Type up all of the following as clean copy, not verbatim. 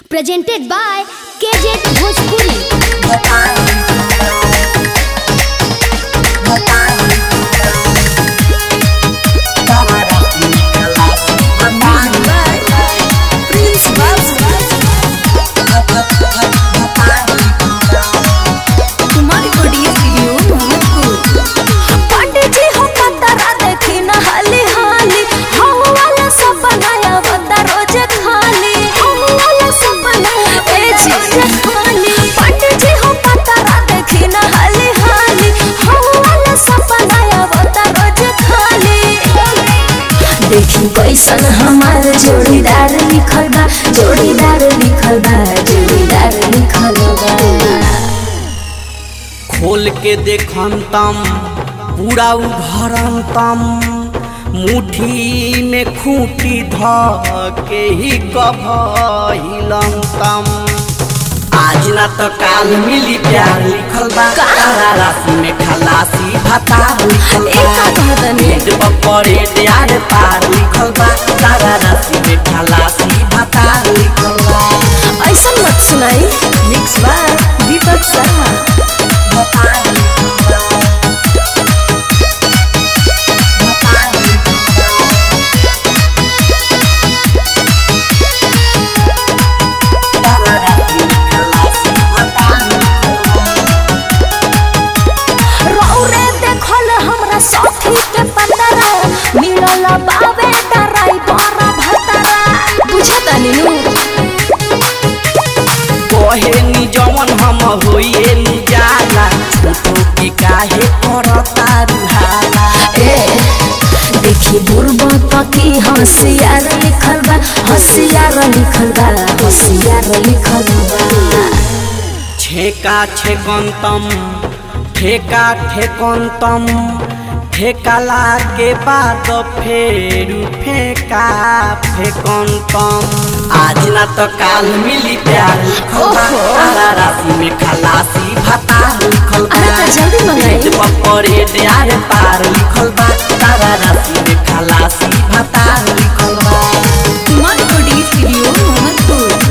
Presented by KJ Bhojpuri. देखी कैसन हमार जोड़ीदार लिखल बा, जोड़ीदार लिखल बा, जोड़ीदार लिखल बा। खोल के देखन तम पूरा उभरन तम, मुट्ठी में खूंटी ध के ही कभहिलन तम। आज ना तो काल मिली प्यार लिखल बा, तारा राशि में खलासी भाता लिखल बा। पेट पकड़े यार पार लिखल बा, तारा राशि में खलासी भाता लिखल बा। ऐसा मत सुनाई, मिक्स बा दीपक शर्मा। मिलल बावे डराई बड़ा भतरा, बुझता नीनू कोहे नी जवन हम होइए नी जाला, छोटो की काहे करता रुहाला। देखी बुरबक की होशियार लिखल बा, होशियार लिखल बा, होशियार लिखल बा। छेका छेकंतम ठेका ठेकंतम, ठेकाला के बाद फेरू फेंका फेकंतम। आज ना तो काल मिली प्यार लिखल बा, तारा राशि में खलासी भाता लिखल बा। जल्दी मंगाई पेट पकड़े यार पार लिखल बा, तारा राशि में खलासी भाता लिखल बा। तुम्हारी कोडी स्टूडियो मोहम्मदपुर।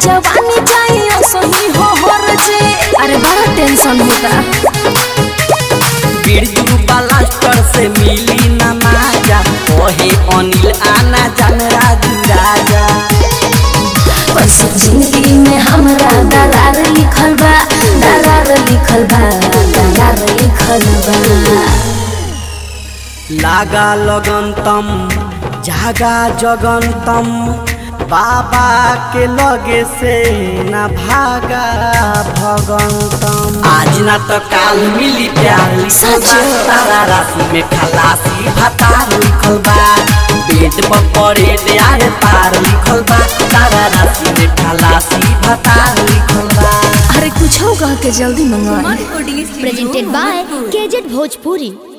जवानी चाहिए सही हो हर जे, अरे बड़ा टेंशन होता। बिरजू बालास्टर से मिली ना माजा, ओहे अनिल आना जान राजू राजा। कैसे जिंदगी में हमरा दरार लिखल बा, दरार लिखल बा, दरार लिखल बा। लागा लगनतम जागा जगनतम, बाबा के लगे से ना भागा भगंतम। आज ना तो काल मिली प्यार लिखल बा, तारा राशि में खलासी भाता लिखल बा। पेट पकड़े यार पार लिखल बा, तारा राशि में खलासी भाता लिखल बा। अरे कुछ कह के जल्दी मंगवा। Presented by KJ Bhojpuri.